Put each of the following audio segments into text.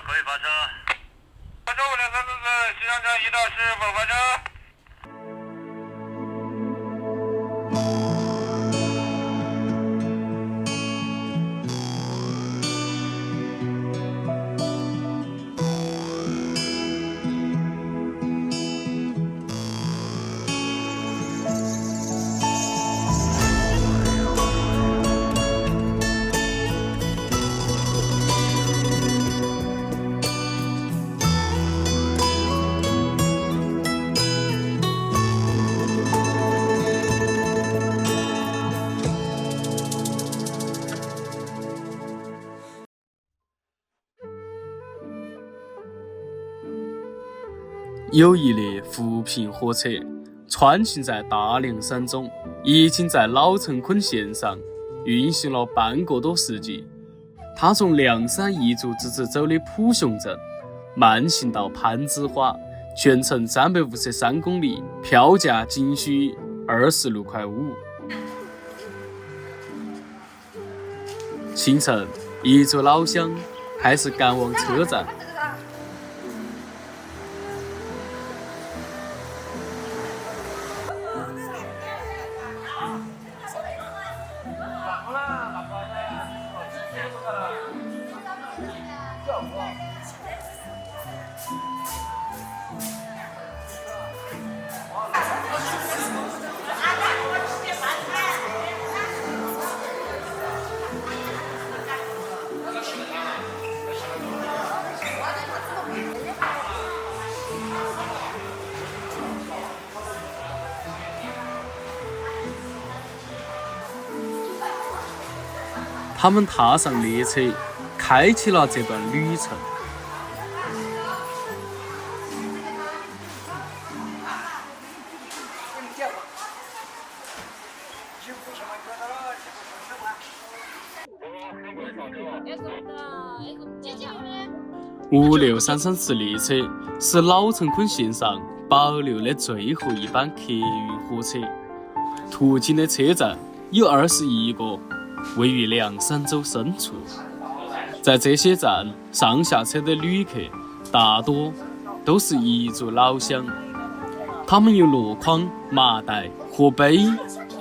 可以发车。发车52344，西长江1到是否发车？有一列扶贫火车穿行在大凉山中，已经在老城昆线上运行了半个多世纪。它从凉山彝族自治州的普雄镇慢行到攀枝花，全程353公里，票价仅需26.5块。清晨，一族老乡开始赶往车站。他们踏上列车，开启了这段旅程。56334列车是老城昆线上保留的最后一班客运火车，途经的车站有21个，位于凉山州深处。在这些站上下车的旅客大多都是彝族老乡，他们用箩筐、麻袋或背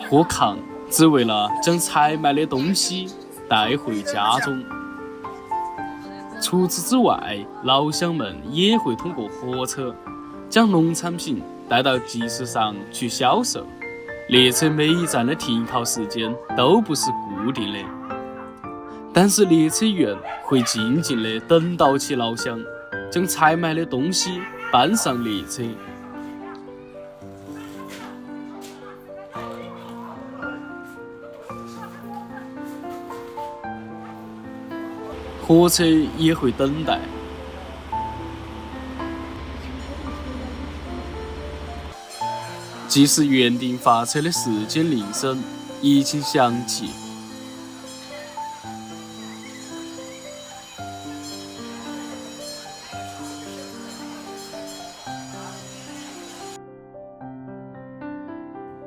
或扛，只为了将采买的东西带回家中。除此之外，老乡们也会通过火车将农产品带到集市上去销售。列车每一站的停靠时间都不是固定的，但是列车员会静静地等到起老乡将采买的东西搬上列车。火车也会等待。即使原定发车的时间铃声已经响起，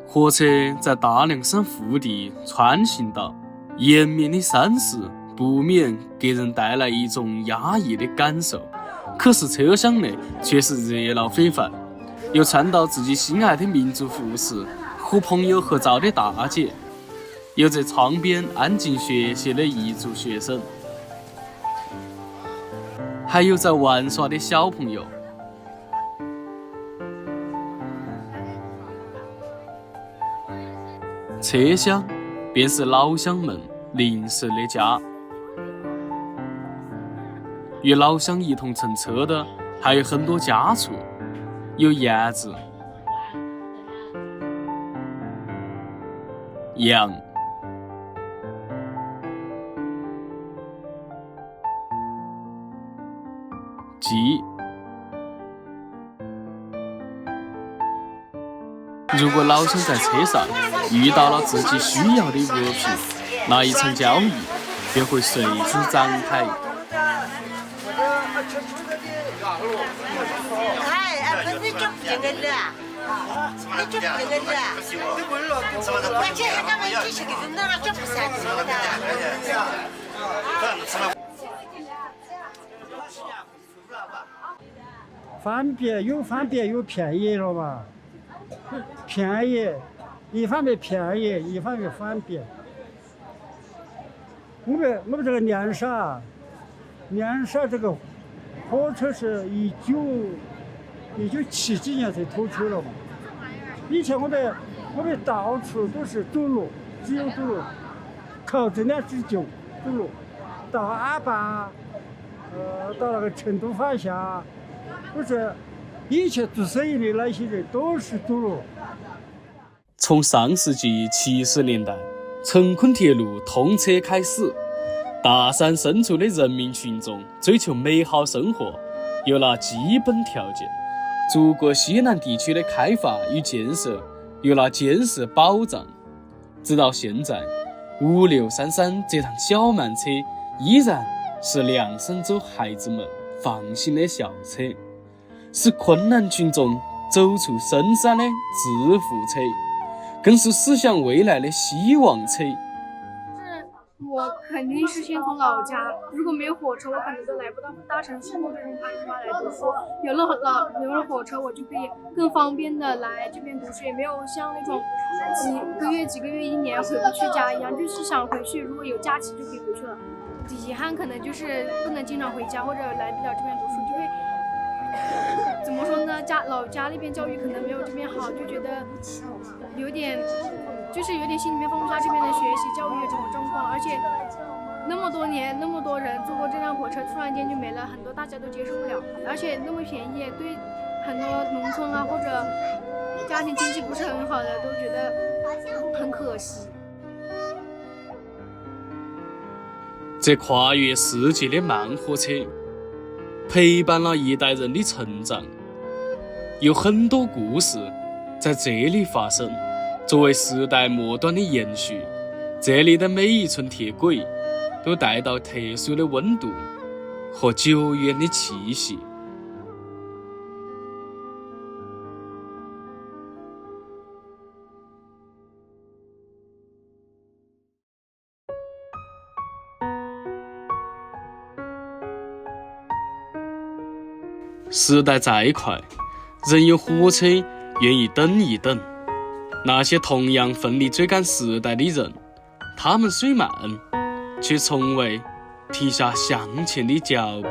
火车在大凉山腹地穿行道，延绵的山势不免给人带来一种压抑的感受，可是车厢内却是热闹非凡。有穿到自己心爱的民族服饰和朋友合照的大姐，有在窗边安静学习的彝族学生，还有在玩耍的小朋友。车厢便是老乡们临时的家。与老乡一同乘车的还有很多家畜，有燕子、羊、鸡。如果老乡在车上遇到了自己需要的物品，那一场交易便会随之展开。方便又便宜了嘛，便宜，一方面便宜，一方面方便。我们这个凉沙这个火车是1970几年才推出了嘛。以前我们到处都是走路，只有走路，靠这2只脚走路，到阿坝，到那个成都方向，都是以前做生意的那些人都是走路。从上世纪70年代成昆铁路通车开始，大山深处的人民群众追求美好生活，有了基本条件；祖国西南地区的开发与建设有了坚实保障。直到现在，5633这趟小慢车依然是凉山州孩子们放心的校车，是困难群众走出深山的致富车，更是驶向未来的希望车。我肯定是先从老家，如果没有火车，我可能都来不到大城市或者是大城来读书。有了火车，我就可以更方便的来这边读书，也没有像那种几个月、1年回不去家一样。就是想回去，如果有假期就可以回去了。遗憾可能就是不能经常回家，或者来不了这边读书，就会怎么说呢？老家那边教育可能没有这边好，就觉得有点心里面放不下这边的学习教育这种状况，而且那么多年那么多人坐过这辆火车，突然间就没了，很多大家都接受不了，而且那么便宜，对很多农村啊或者家庭经济不是很好的都觉得很可惜。这跨越世界的慢火车陪伴了一代人的成长，有很多故事在这里发生，作为时代末端的延续。这里的每一寸铁轨都带到特殊的温度和久远的气息。时代再快，仍有火车愿意等一等。那些同样奋力追赶时代的人，他们虽慢，却从未停下向前的脚步。